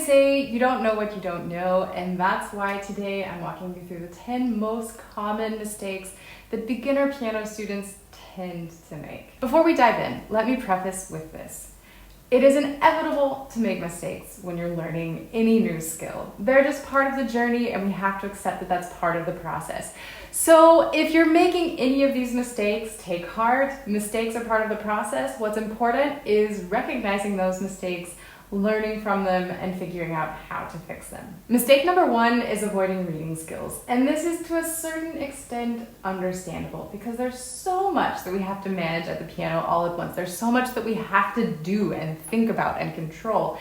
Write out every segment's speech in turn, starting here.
say you don't know what you don't know, and that's why today I'm walking you through the 10 most common mistakes that beginner piano students tend to make. Before we dive in, let me preface with this. It is inevitable to make mistakes when you're learning any new skill. They're just part of the journey, and we have to accept that that's part of the process. So if you're making any of these mistakes, take heart. Mistakes are part of the process. What's important is recognizing those mistakes, learning from them, and figuring out how to fix them. Mistake number 1 is avoiding reading skills. And this is to a certain extent understandable because there's so much that we have to manage at the piano all at once. There's so much that we have to do and think about and control.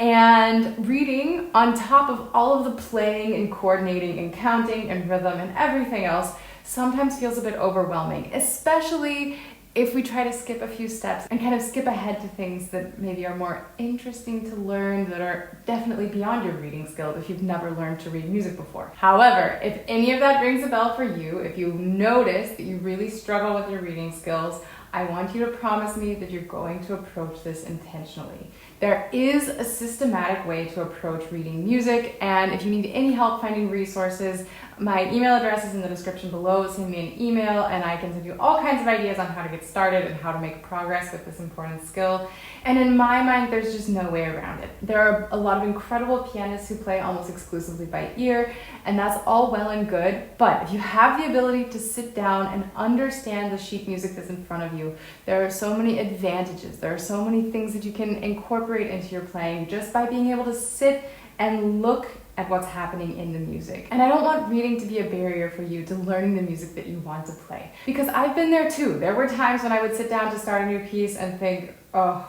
And reading, on top of all of the playing and coordinating and counting and rhythm and everything else, sometimes feels a bit overwhelming, especially if we try to skip a few steps and kind of skip ahead to things that maybe are more interesting to learn, that are definitely beyond your reading skills if you've never learned to read music before. However, if any of that rings a bell for you, if you notice that you really struggle with your reading skills, I want you to promise me that you're going to approach this intentionally. There is a systematic way to approach reading music, and if you need any help finding resources, my email address is in the description below. Send me an email and I can send you all kinds of ideas on how to get started and how to make progress with this important skill. And in my mind, there's just no way around it. There are a lot of incredible pianists who play almost exclusively by ear, and that's all well and good, but if you have the ability to sit down and understand the sheet music that's in front of you, there are so many advantages. There are so many things that you can incorporate into your playing just by being able to sit and look at what's happening in the music. And I don't want reading to be a barrier for you to learning the music that you want to play. Because I've been there too. There were times when I would sit down to start a new piece and think, oh,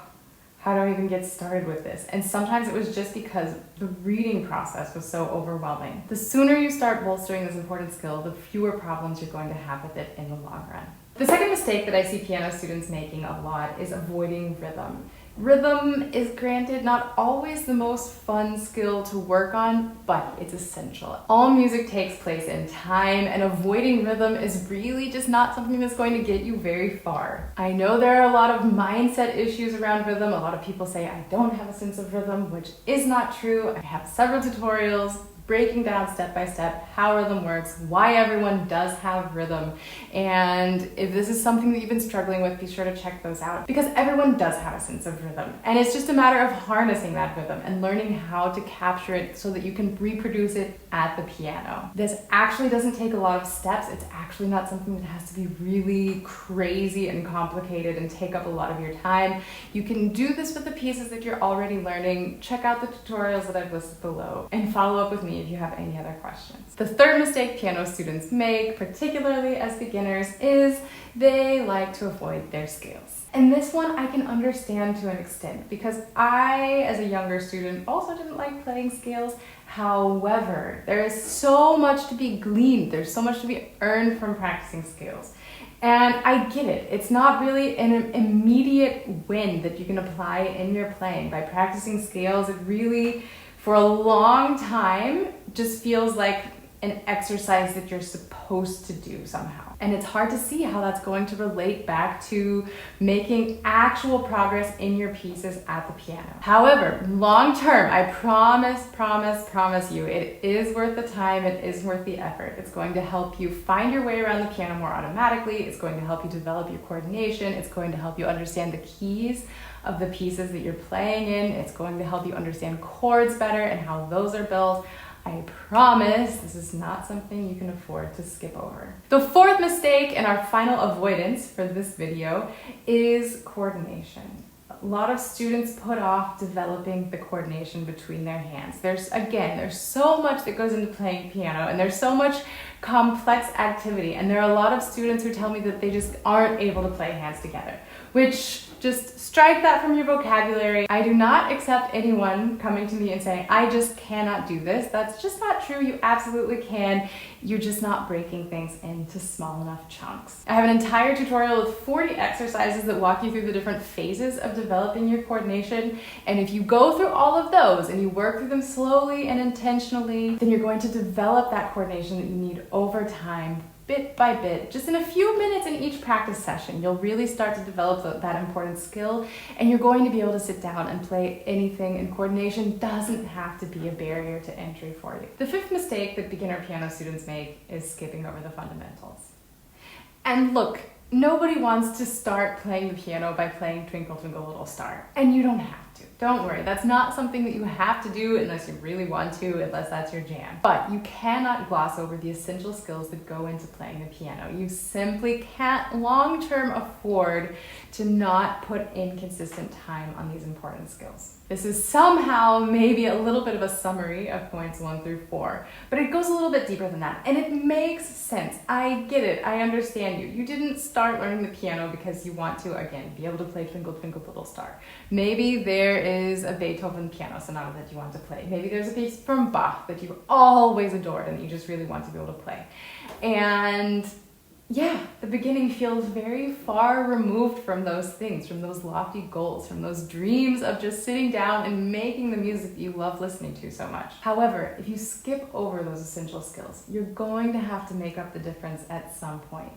how do I even get started with this? And sometimes it was just because the reading process was so overwhelming. The sooner you start bolstering this important skill, the fewer problems you're going to have with it in the long run. The second mistake that I see piano students making a lot is avoiding rhythm. Rhythm is, granted, not always the most fun skill to work on, but it's essential. All music takes place in time, and avoiding rhythm is really just not something that's going to get you very far. I know there are a lot of mindset issues around rhythm. A lot of people say, I don't have a sense of rhythm, which is not true. I have several tutorials breaking down step by step how rhythm works, why everyone does have rhythm. And if this is something that you've been struggling with, be sure to check those out because everyone does have a sense of rhythm. And it's just a matter of harnessing that rhythm and learning how to capture it so that you can reproduce it at the piano. This actually doesn't take a lot of steps. It's actually not something that has to be really crazy and complicated and take up a lot of your time. You can do this with the pieces that you're already learning. Check out the tutorials that I've listed below and follow up with me if you have any other questions. The third mistake piano students make, particularly as beginners, is they like to avoid their scales. And this one I can understand to an extent because I, as a younger student, also didn't like playing scales. However, there is so much to be gleaned. There's so much to be earned from practicing scales. And I get it. It's not really an immediate win that you can apply in your playing. By practicing scales, it really, for a long time, just feels like an exercise that you're supposed to do somehow. And it's hard to see how that's going to relate back to making actual progress in your pieces at the piano. However, long term, I promise you, it is worth the time, it is worth the effort. It's going to help you find your way around the piano more automatically. It's going to help you develop your coordination. It's going to help you understand the keys of the pieces that you're playing in. It's going to help you understand chords better and how those are built. I promise this is not something you can afford to skip over. The fourth mistake and our final avoidance for this video is coordination. A lot of students put off developing the coordination between their hands. There's so much that goes into playing piano and there's so much complex activity, and there are a lot of students who tell me that they just aren't able to play hands together, which just strike that from your vocabulary. I do not accept anyone coming to me and saying, I just cannot do this. That's just not true. You absolutely can. You're just not breaking things into small enough chunks. I have an entire tutorial with 40 exercises that walk you through the different phases of developing your coordination. And if you go through all of those and you work through them slowly and intentionally, then you're going to develop that coordination that you need over time bit by bit, just in a few minutes in each practice session, you'll really start to develop that important skill, and you're going to be able to sit down and play anything, and coordination doesn't have to be a barrier to entry for you. The fifth mistake that beginner piano students make is skipping over the fundamentals. And look, nobody wants to start playing the piano by playing Twinkle Twinkle Little Star, and you don't have to. Don't worry, that's not something that you have to do unless you really want to, unless that's your jam. But you cannot gloss over the essential skills that go into playing the piano. You simply can't long-term afford to not put in consistent time on these important skills. This is somehow maybe a little bit of a summary of points 1 through 4, but it goes a little bit deeper than that, and it makes sense. I get it, I understand you. You didn't start learning the piano because you want to, again, be able to play Twinkle Twinkle Little Star. Maybe there is a Beethoven piano sonata that you want to play. Maybe there's a piece from Bach that you've always adored and that you just really want to be able to play. And yeah, the beginning feels very far removed from those things, from those lofty goals, from those dreams of just sitting down and making the music that you love listening to so much. However, if you skip over those essential skills, you're going to have to make up the difference at some point.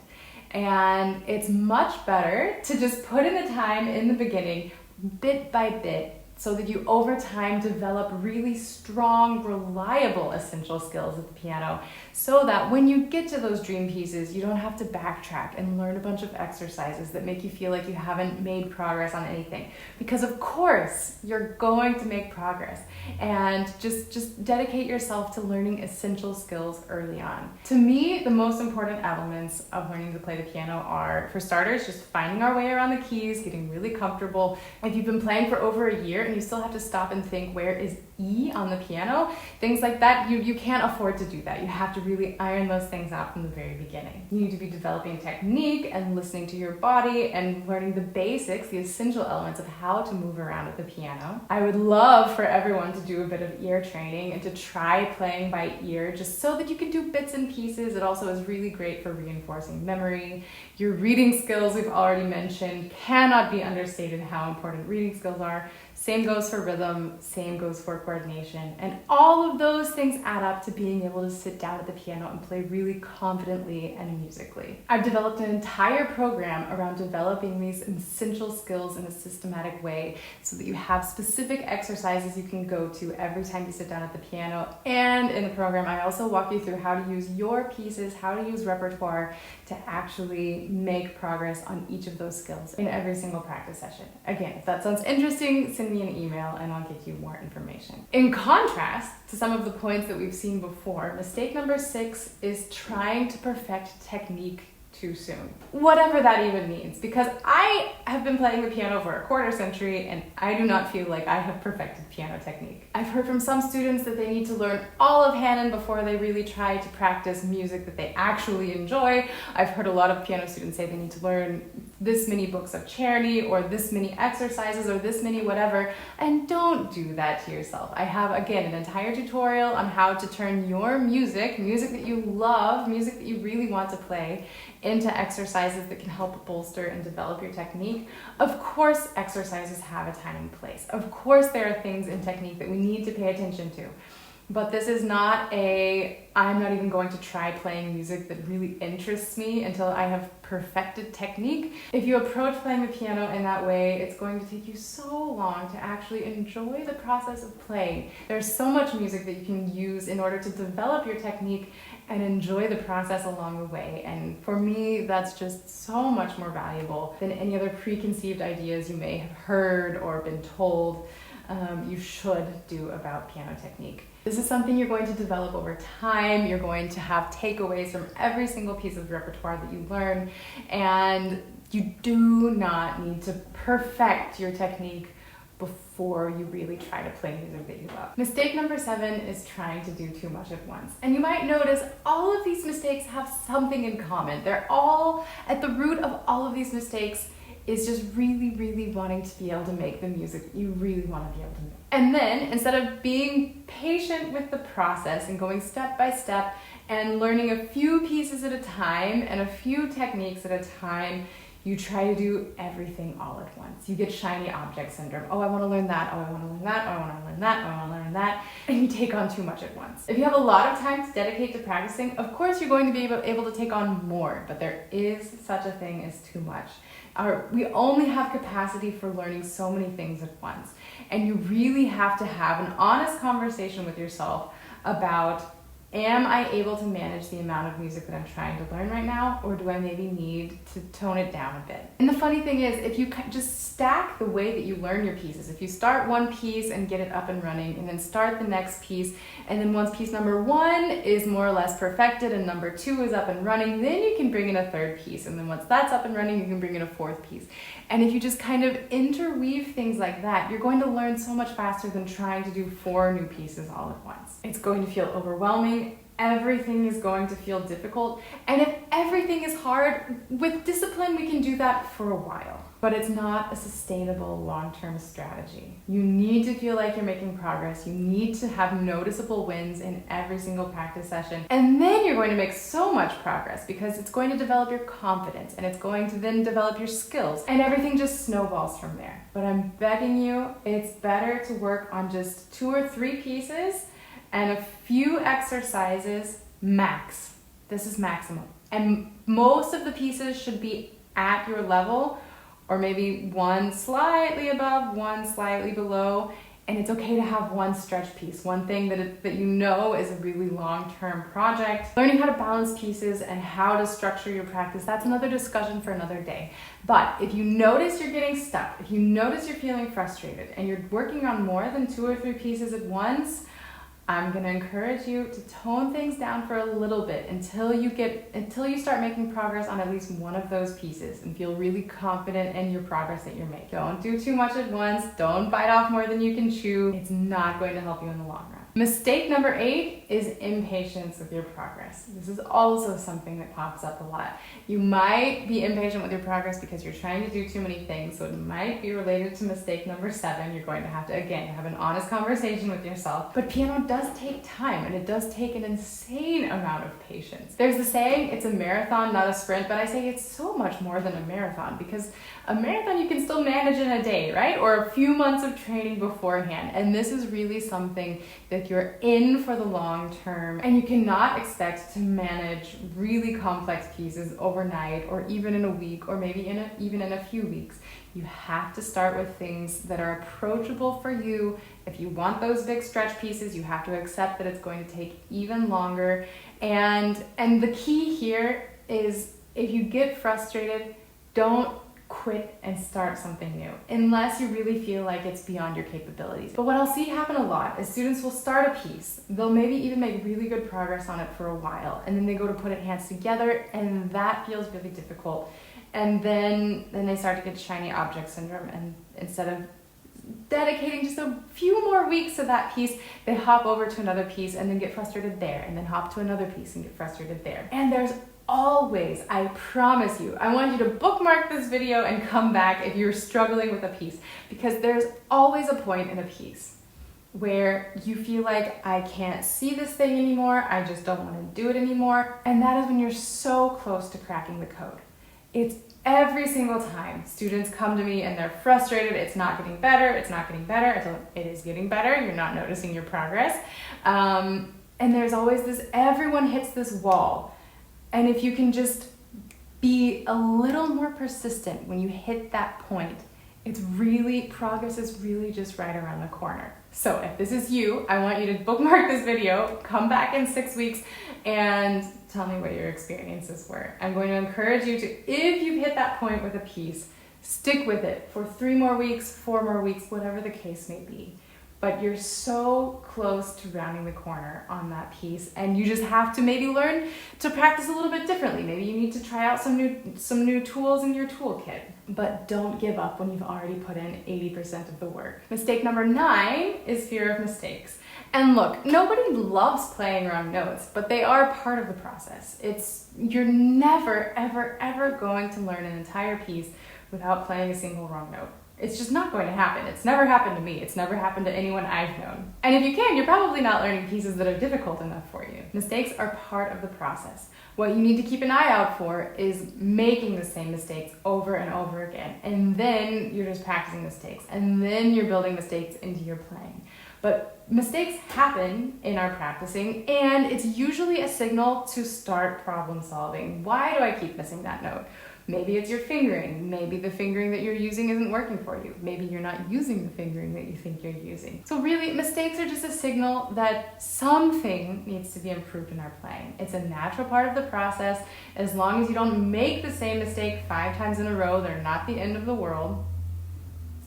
And it's much better to just put in the time in the beginning, bit by bit, so that you over time develop really strong, reliable essential skills at the piano, so that when you get to those dream pieces, you don't have to backtrack and learn a bunch of exercises that make you feel like you haven't made progress on anything. Because of course, you're going to make progress, and just dedicate yourself to learning essential skills early on. To me, the most important elements of learning to play the piano are, for starters, just finding our way around the keys, getting really comfortable. If you've been playing for over a year and you still have to stop and think, where is E on the piano? Things like that, you can't afford to do that. You have to really iron those things out from the very beginning. You need to be developing technique and listening to your body and learning the basics, the essential elements of how to move around at the piano. I would love for everyone to do a bit of ear training and to try playing by ear, just so that you can do bits and pieces. It also is really great for reinforcing memory. Your reading skills, we've already mentioned, cannot be understated how important reading skills are. Same goes for rhythm, same goes for coordination, and all of those things add up to being able to sit down at the piano and play really confidently and musically. I've developed an entire program around developing these essential skills in a systematic way, so that you have specific exercises you can go to every time you sit down at the piano. And in the program, I also walk you through how to use your pieces, how to use repertoire to actually make progress on each of those skills in every single practice session. Again, if that sounds interesting, send me an email and I'll get you more information. In contrast to some of the points that we've seen before, mistake number 6 is trying to perfect technique too soon. Whatever that even means, because I have been playing the piano for a quarter century and I do not feel like I have perfected piano technique. I've heard from some students that they need to learn all of Hanon before they really try to practice music that they actually enjoy. I've heard a lot of piano students say they need to learn this many books of Czerny or this many exercises or this many whatever, and don't do that to yourself. I have, again, an entire tutorial on how to turn your music that you love, music that you really want to play, into exercises that can help bolster and develop your technique. Of course, exercises have a time and place. Of course, there are things in technique that we need to pay attention to. But this is not I'm not even going to try playing music that really interests me until I have perfected technique. If you approach playing the piano in that way, it's going to take you so long to actually enjoy the process of playing. There's so much music that you can use in order to develop your technique and enjoy the process along the way. And for me, that's just so much more valuable than any other preconceived ideas you may have heard or been told you should do about piano technique. This is something you're going to develop over time. You're going to have takeaways from every single piece of repertoire that you learn, and you do not need to perfect your technique before you really try to play music that you love. Mistake number 7 is trying to do too much at once. And you might notice all of these mistakes have something in common. They're all, at the root of all of these mistakes is just really, really wanting to be able to make the music that you really want to be able to make. And then, instead of being patient with the process and going step by step and learning a few pieces at a time and a few techniques at a time, You try to do everything all at once. You get shiny object syndrome. Oh, I want to learn that. Oh, I want to learn that. Oh, I want to learn that. Oh, I want to learn that. And you take on too much at once. If you have a lot of time to dedicate to practicing, of course you're going to be able to take on more, but there is such a thing as too much. We only have capacity for learning so many things at once. And you really have to have an honest conversation with yourself about, am I able to manage the amount of music that I'm trying to learn right now, or do I maybe need to tone it down a bit? And the funny thing is, if you just stack the way that you learn your pieces, if you start one piece and get it up and running, and then start the next piece, and then once piece number 1 is more or less perfected and number 2 is up and running, then you can bring in a third piece, and then once that's up and running, you can bring in a fourth piece. And if you just kind of interweave things like that, you're going to learn so much faster than trying to do 4 new pieces all at once. It's going to feel overwhelming. Everything is going to feel difficult. And if everything is hard, with discipline, we can do that for a while. But it's not a sustainable long-term strategy. You need to feel like you're making progress. You need to have noticeable wins in every single practice session. And then you're going to make so much progress because it's going to develop your confidence, and it's going to then develop your skills, and everything just snowballs from there. But I'm begging you, it's better to work on just 2 or 3 pieces and a few exercises max. This is maximum. And most of the pieces should be at your level, or maybe one slightly above, one slightly below. And it's okay to have one stretch piece, one thing that you know is a really long-term project. Learning how to balance pieces and how to structure your practice, that's another discussion for another day. But if you notice you're getting stuck, if you notice you're feeling frustrated, and you're working on more than 2 or 3 pieces at once, I'm going to encourage you to tone things down for a little bit until you start making progress on at least one of those pieces and feel really confident in your progress that you're making. Don't do too much at once. Don't bite off more than you can chew. It's not going to help you in the long run. Mistake number 8 is impatience with your progress. This is also something that pops up a lot. You might be impatient with your progress because you're trying to do too many things, so it might be related to mistake number 7. You're going to have to, again, have an honest conversation with yourself. But piano does take time, and it does take an insane amount of patience. There's the saying, it's a marathon, not a sprint, but I say it's so much more than a marathon, because a marathon you can still manage in a day, right? Or a few months of training beforehand. And this is really something that you're in for the long term, and you cannot expect to manage really complex pieces overnight, or even in a week, or maybe even in a few weeks. You have to start with things that are approachable for you. If you want those big stretch pieces, you have to accept that it's going to take even longer. And the key here is, if you get frustrated, don't quit and start something new unless you really feel like it's beyond your capabilities. But what I'll see happen a lot is students will start a piece, they'll maybe even make really good progress on it for a while, and then they go to put it hands together, and that feels really difficult, and then they start to get shiny object syndrome, and instead of dedicating just a few more weeks to that piece, they hop over to another piece and then get frustrated there, and then hop to another piece and get frustrated there. And there's always, I promise you, I want you to bookmark this video and come back if you're struggling with a piece, because there's always a point in a piece where you feel like, I can't see this thing anymore, I just don't want to do it anymore, and that is when you're so close to cracking the code. It's every single time students come to me and they're frustrated, it's not getting better, it's not getting better. I tell them, it is getting better, you're not noticing your progress. And there's always this, everyone hits this wall. And if you can just be a little more persistent when you hit that point, progress is really just right around the corner. So if this is you, I want you to bookmark this video, come back in 6 weeks, and tell me what your experiences were. I'm going to encourage you to, if you've hit that point with a piece, stick with it for 3 more weeks, 4 more weeks, whatever the case may be. But you're so close to rounding the corner on that piece, and you just have to maybe learn to practice a little bit differently. Maybe you need to try out some new tools in your toolkit. But don't give up when you've already put in 80% of the work. Mistake number 9 is fear of mistakes. And look, nobody loves playing wrong notes, but they are part of the process. You're never, ever, ever going to learn an entire piece without playing a single wrong note. It's just not going to happen. It's never happened to me. It's never happened to anyone I've known. And if you can, you're probably not learning pieces that are difficult enough for you. Mistakes are part of the process. What you need to keep an eye out for is making the same mistakes over and over again. And then you're just practicing mistakes. And then you're building mistakes into your playing. But mistakes happen in our practicing, and it's usually a signal to start problem solving. Why do I keep missing that note? Maybe it's your fingering. Maybe the fingering that you're using isn't working for you. Maybe you're not using the fingering that you think you're using. So really, mistakes are just a signal that something needs to be improved in our playing. It's a natural part of the process. As long as you don't make the same mistake 5 times in a row, they're not the end of the world.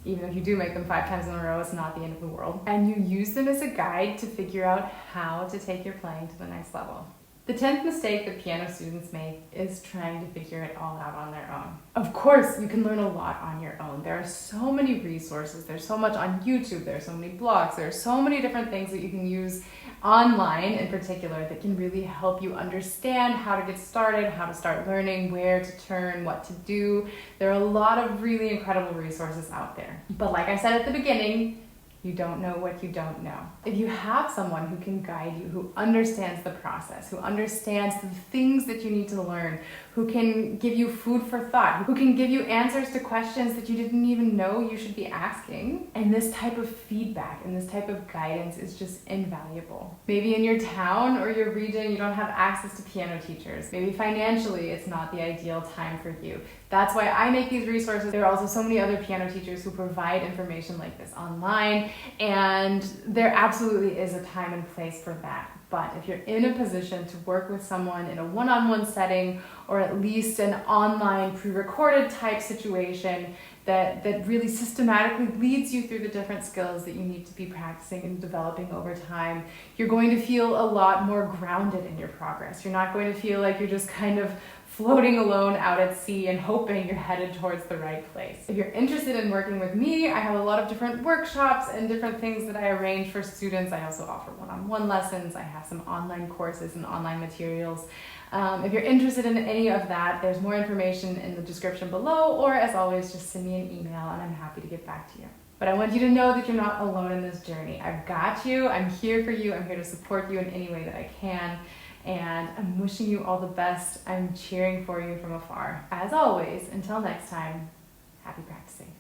Even if you do make them 5 times in a row, it's not the end of the world. And you use them as a guide to figure out how to take your playing to the next level. The 10th mistake that piano students make is trying to figure it all out on their own. Of course, you can learn a lot on your own. There are so many resources. There's so much on YouTube. There are so many blogs. There are so many different things that you can use online in particular that can really help you understand how to get started, how to start learning, where to turn, what to do. There are a lot of really incredible resources out there. But like I said at the beginning, you don't know what you don't know. If you have someone who can guide you, who understands the process, who understands the things that you need to learn, who can give you food for thought, who can give you answers to questions that you didn't even know you should be asking, and this type of feedback and this type of guidance is just invaluable. Maybe in your town or your region you don't have access to piano teachers. Maybe financially it's not the ideal time for you. That's why I make these resources. There are also so many other piano teachers who provide information like this online, and there absolutely is a time and place for that. But if you're in a position to work with someone in a one-on-one setting, or at least an online pre-recorded type situation that really systematically leads you through the different skills that you need to be practicing and developing over time, you're going to feel a lot more grounded in your progress. You're not going to feel like you're just kind of floating alone out at sea and hoping you're headed towards the right place. If you're interested in working with me, I have a lot of different workshops and different things that I arrange for students. I also offer one-on-one lessons. I have some online courses and online materials. If you're interested in any of that, there's more information in the description below, or as always, just send me an email and I'm happy to get back to you. But I want you to know that you're not alone in this journey. I've got you, I'm here for you, I'm here to support you in any way that I can. And I'm wishing you all the best. I'm cheering for you from afar. As always, until next time, happy practicing.